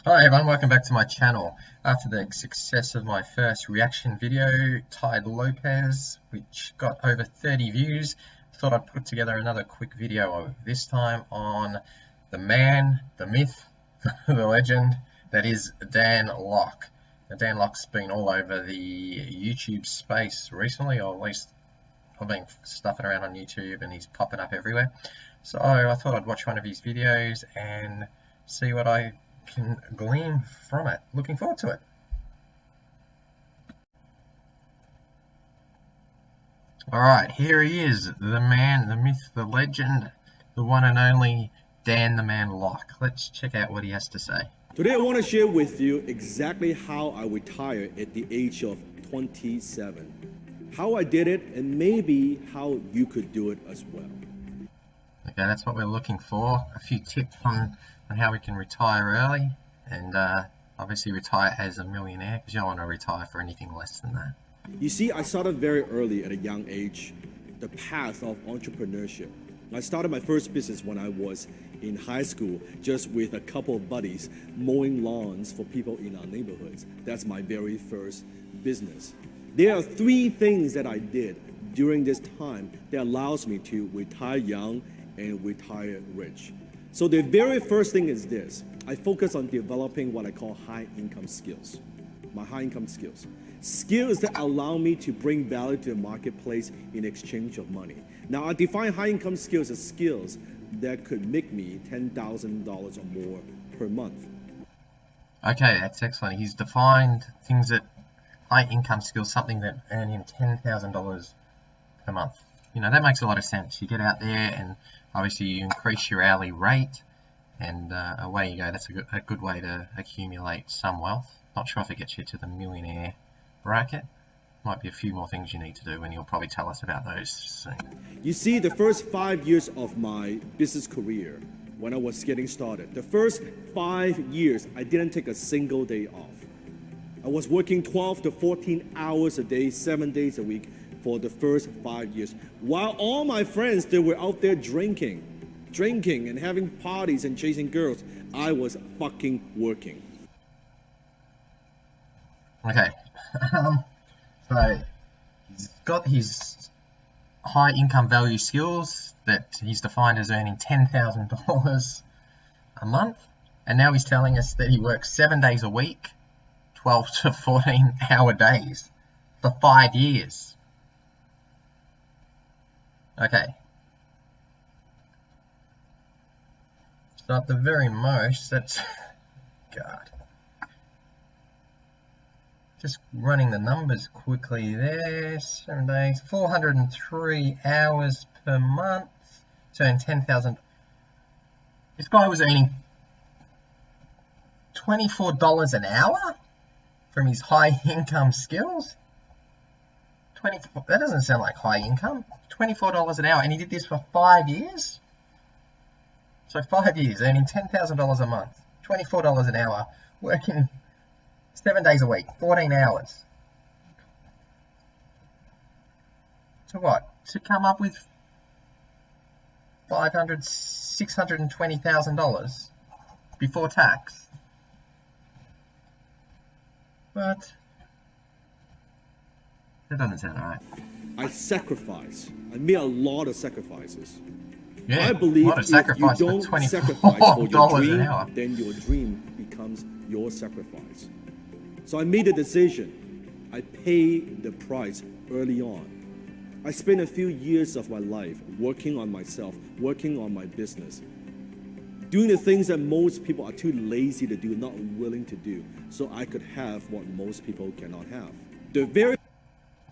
Hi everyone, welcome back to my channel. After the success of my first reaction video, Tide Lopez, which got over 30 views, I thought I'd put together another quick video, this time on the man, the myth, the legend, that is Dan Lok. Now, Dan Lok's been all over the YouTube space recently, or at least I've been stuffing around on YouTube and he's popping up everywhere. So I thought I'd watch one of his videos and see what I can glean from it. Looking forward to it. Alright, here he is, the man, the myth, the legend, the one and only Dan the Man Lok. Let's check out what he has to say. Today I want to share with you exactly how I retired at the age of 27. How I did it, and maybe how you could do it as well. Okay, that's what we're looking for. A few tips on how we can retire early, and obviously retire as a millionaire, because you don't want to retire for anything less than that. You see, I started very early at a young age, the path of entrepreneurship. I started my first business when I was in high school, just with a couple of buddies mowing lawns for people in our neighborhoods. That's my very first business. There are three things that I did during this time that allows me to retire young and retire rich. So the very first thing is this. I focus on developing what I call high income skills. My high income skills. Skills that allow me to bring value to the marketplace in exchange of money. Now I define high income skills as skills that could make me $10,000 or more per month. Okay, that's excellent. He's defined things that high income skills, something that earn him $10,000 per month. You know, that makes a lot of sense. You get out there and obviously you increase your hourly rate, and away you go. That's a good way to accumulate some wealth. Not sure if it gets you to the millionaire bracket. Might be a few more things you need to do, and you'll probably tell us about those soon. You see, the first 5 years of my business career, when I was getting started, the first 5 years, I didn't take a single day off. I was working 12 to 14 hours a day, 7 days a week for the first 5 years. While all my friends, they were out there drinking and having parties and chasing girls, I was fucking working. Okay, so he's got his high income value skills that he's defined as earning $10,000 a month, and now he's telling us that he works 7 days a week, 12 to 14 hour days for 5 years. Okay. So at the very most, that's, God. Just running the numbers quickly there, 7 days, 403 hours per month, to earn 10,000. This guy was earning $24 an hour from his high income skills. 24, that doesn't sound like high income. $24 an hour, and he did this for 5 years. So 5 years, earning $10,000 a month, $24 an hour, working 7 days a week, 14 hours. To what? To come up with $620,000 before tax. What? That doesn't sound right. I sacrifice. I made a lot of sacrifices. Yeah, I believe if you don't sacrifice for your dream, then your dream becomes your sacrifice. So I made a decision. I paid the price early on. I spent a few years of my life working on myself, working on my business, doing the things that most people are too lazy to do, not willing to do, so I could have what most people cannot have. I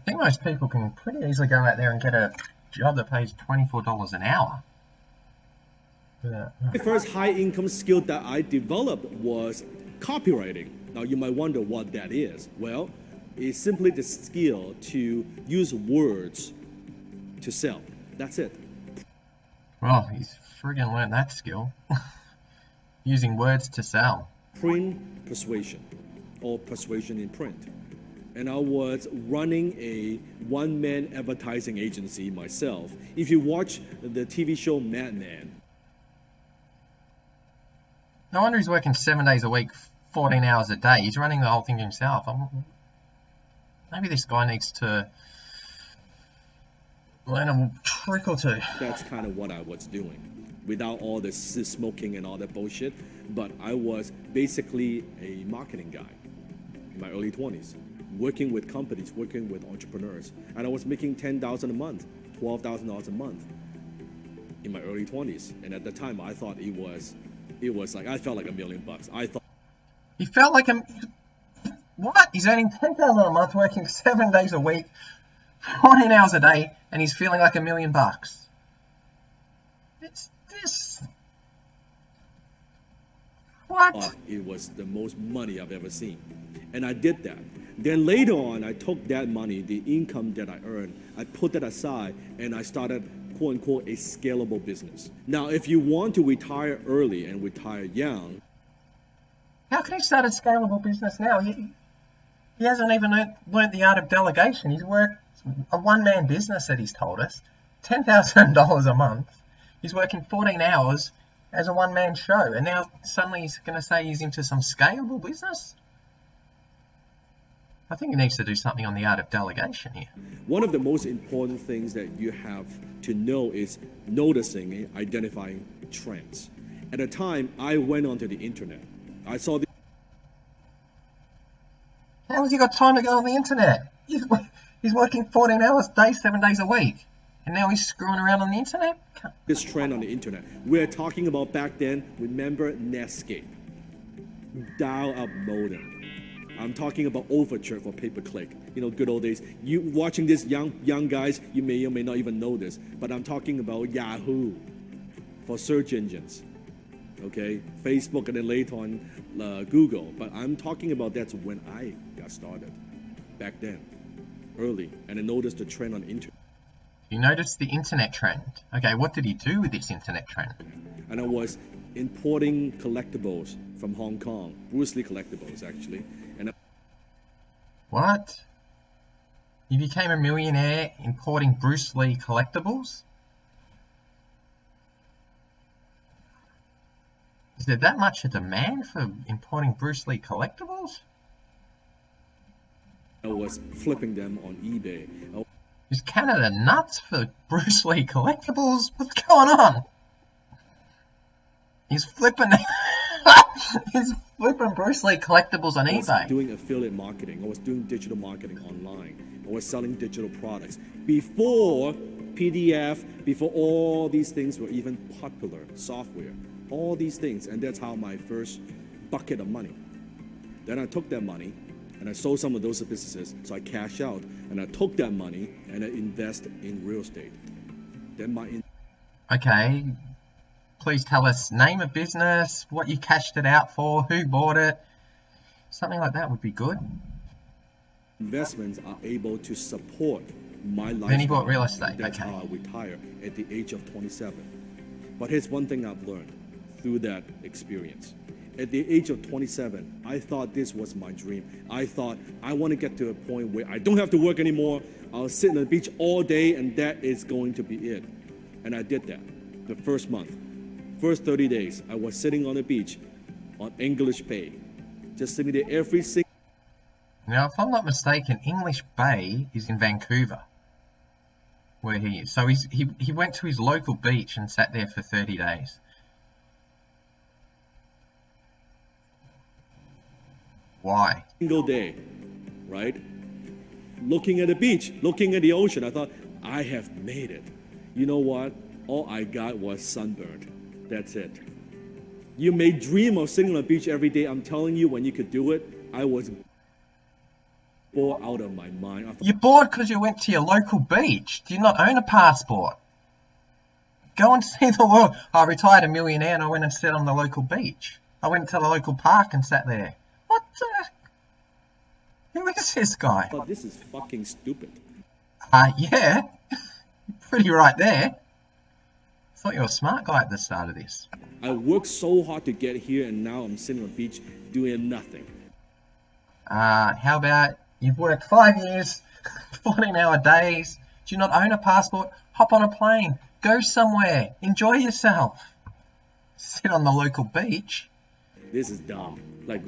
think most people can pretty easily go out there and get a job that pays $24 an hour. The first high income skill that I developed was copywriting. Now you might wonder what that is. Well, it's simply the skill to use words to sell. That's it. Well, he's friggin' learned that skill. Using words to sell. Print persuasion, or persuasion in print. And I was running a one-man advertising agency myself. If you watch the TV show Mad Men, No wonder he's working 7 days a week, 14 hours a day. He's running the whole thing himself. Maybe this guy needs to learn a trick or two. That's kind of what I was doing, without all the smoking and all that bullshit. But I was basically a marketing guy in my early 20s, working with companies, working with entrepreneurs. And I was making $10,000 a month, $12,000 a month in my early 20s. And at the time, I thought it was like, I felt like $1 million. I thought He felt like what? He's earning $10,000 a month, working 7 days a week, 14 hours a day, and he's feeling like $1 million. It's this. What? It was the most money I've ever seen. And I did that. Then later on, I took that money, the income that I earned, I put that aside, and I started, quote unquote, a scalable business. Now, if you want to retire early and retire young, how can he start a scalable business now? He hasn't even learned the art of delegation. He's worked a one-man business that he's told us, $10,000 a month. He's working 14 hours as a one-man show, and now suddenly he's going to say he's into some scalable business? I think he needs to do something on the art of delegation here. One of the most important things that you have to know is noticing and identifying trends. At the time, I went onto the internet. I saw the... How has he got time to go on the internet? He's working 14 hours a day, 7 days a week. And now he's screwing around on the internet? This trend on the internet. We're talking about back then, remember Netscape? Dial-up modem. I'm talking about Overture for pay-per-click. You know, good old days. You watching this young guys, you may or may not even know this, but I'm talking about Yahoo for search engines. Okay, Facebook, and then later on Google. But I'm talking about that's when I got started, back then, early, and I noticed the trend on the internet. You noticed the internet trend. Okay, what did he do with this internet trend? And I was importing collectibles from Hong Kong, Bruce Lee collectibles actually. And what? He became a millionaire importing Bruce Lee collectibles? Is there that much a demand for importing Bruce Lee collectibles? I was flipping them on eBay. Is Canada nuts for Bruce Lee collectibles? What's going on? He's flipping he's flipping Bruce Lee collectibles on eBay. I was doing affiliate marketing. I was doing digital marketing online. I was selling digital products. Before PDF, before all these things were even popular, software. All these things, and that's how my first bucket of money. Then I took that money and I sold some of those businesses, so I cashed out, and I took that money and I invest in real estate. Then okay, please tell us name of business, what you cashed it out for, who bought it, something like that would be good. Investments are able to support my life. Then he bought real estate. That's okay. how I retired at the age of 27. But here's one thing I've learned through that experience. At the age of 27, I thought this was my dream. I thought I want to get to a point where I don't have to work anymore. I'll sit on the beach all day and that is going to be it. And I did that the first month. First 30 days, I was sitting on the beach on English Bay. Just sitting there every single... Now, if I'm not mistaken, English Bay is in Vancouver, where he is. So he went to his local beach and sat there for 30 days. Why? Single day, right? Looking at the beach, looking at the ocean, I thought, I have made it. You know what? All I got was sunburned. That's it. You may dream of sitting on the beach every day. I'm telling you, when you could do it, I was bored out of my mind. You're bored because you went to your local beach. Do you not own a passport? Go and see the world. I retired a millionaire and I went and sat on the local beach. I went to the local park and sat there. What the? Who is this guy? Oh, this is fucking stupid. Yeah. Pretty right there. Thought you were a smart guy at the start of this. I worked so hard to get here and now I'm sitting on the beach doing nothing. How about you've worked 5 years, 14-hour days. Do you not own a passport? Hop on a plane. Go somewhere. Enjoy yourself. Sit on the local beach. This is dumb. Like,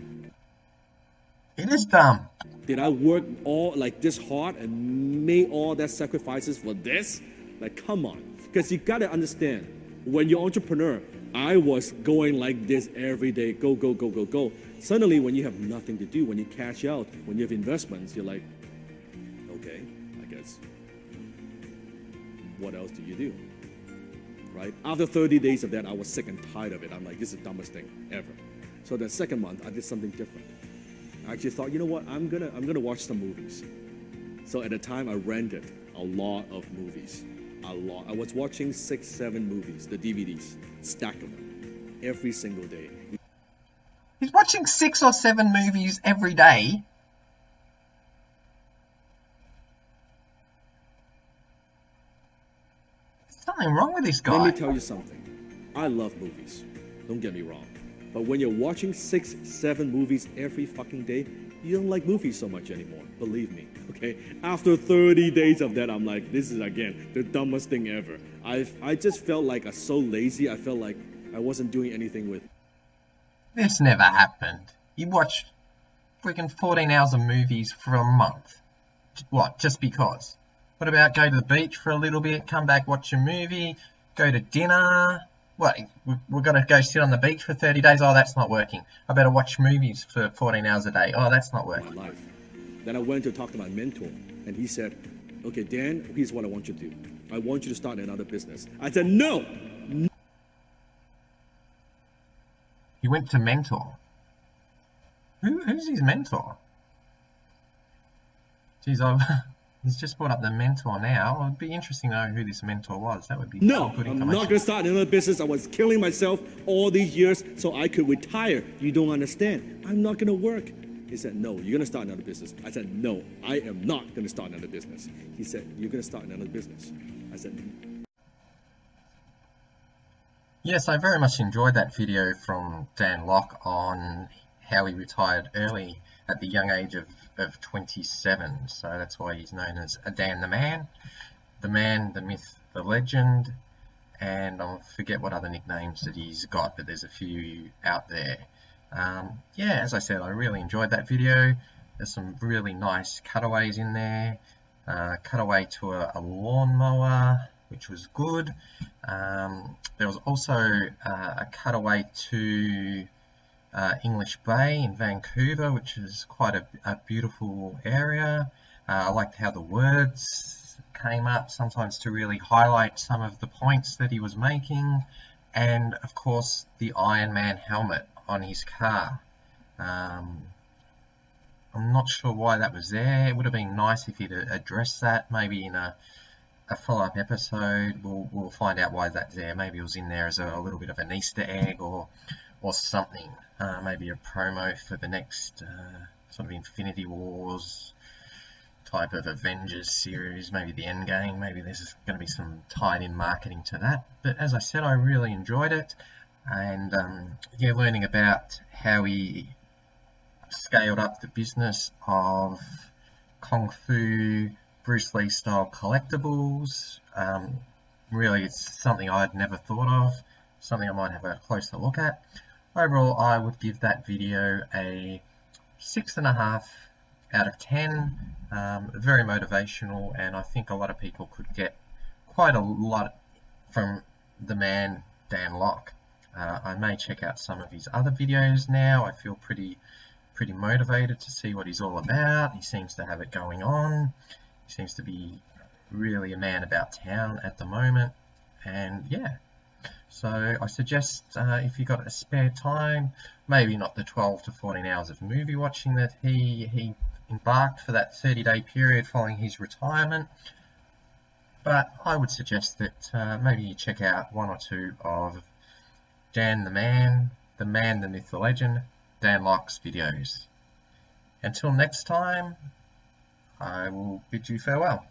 It is dumb. Did I work all like this hard and make all that sacrifices for this? Like, come on. Because you gotta understand, when you're entrepreneur, I was going like this every day, go, go, go, go, go. Suddenly, when you have nothing to do, when you cash out, when you have investments, you're like, okay, I guess, what else do you do? Right? After 30 days of that, I was sick and tired of it. I'm like, this is the dumbest thing ever. So the second month, I did something different. I actually thought, you know what, I'm gonna watch some movies. So at the time, I rented a lot of movies. A lot. I was watching 6, 7 movies, the DVDs, stack of them, every single day. He's watching 6 or 7 movies every day. There's something wrong with this guy. Let me tell you something. I love movies. Don't get me wrong. But when you're watching 6, 7 movies every fucking day, you don't like movies so much anymore. Believe me, okay? After 30 days of that, I'm like, this is, again, the dumbest thing ever. I just felt like I was so lazy. I felt like I wasn't doing anything with. This never happened. You watched freaking 14 hours of movies for a month. What, just because? What about go to the beach for a little bit, come back, watch a movie, go to dinner? What, we're going to go sit on the beach for 30 days? Oh, that's not working. I better watch movies for 14 hours a day. Oh, that's not working. My life. Then I went to talk to my mentor, and he said, okay, Dan, here's what I want you to do. I want you to start another business. I said, no. He went to mentor. Who's his mentor? Geez, he's just brought up the mentor now. It would be interesting to know who this mentor was. That would be no. good I'm not going to start another business. I was killing myself all these years so I could retire. You don't understand. I'm not going to work. He said, no, you're going to start another business. I said, no, I am not going to start another business. He said, you're going to start another business. I said, yes, I very much enjoyed that video from Dan Lok on how he retired early at the young age of 27. So that's why he's known as Dan the Man, the myth, the legend, and I forget what other nicknames that he's got, but there's a few out there. Yeah, as I said, I really enjoyed that video. There's some really nice cutaways in there. Cutaway to a lawnmower, which was good. There was also a cutaway to English Bay in Vancouver, which is quite a beautiful area. I liked how the words came up sometimes to really highlight some of the points that he was making. And of course, the Iron Man helmet on his car. I'm not sure why that was there. It would have been nice if he'd addressed that, maybe in a follow-up episode. We'll find out why that's there. Maybe it was in there as a little bit of an Easter egg or something. Maybe a promo for the next sort of Infinity Wars type of Avengers series, maybe the Endgame. Maybe there's going to be some tied-in marketing to that. But as I said, I really enjoyed it. And yeah, learning about how he scaled up the business of Kung Fu, Bruce Lee style collectibles. Really, it's something I'd never thought of, something I might have a closer look at. Overall, I would give that video a 6.5 out of 10. Very motivational, and I think a lot of people could get quite a lot from the man Dan Lok. I may check out some of his other videos now. I feel pretty motivated to see what he's all about. He seems to have it going on. He seems to be really a man about town at the moment. And yeah, so I suggest if you've got a spare time, maybe not the 12 to 14 hours of movie watching that he embarked for that 30-day period following his retirement, but I would suggest that maybe you check out one or two of Dan the Man, the myth, the legend, Dan Lok's videos. Until next time, I will bid you farewell.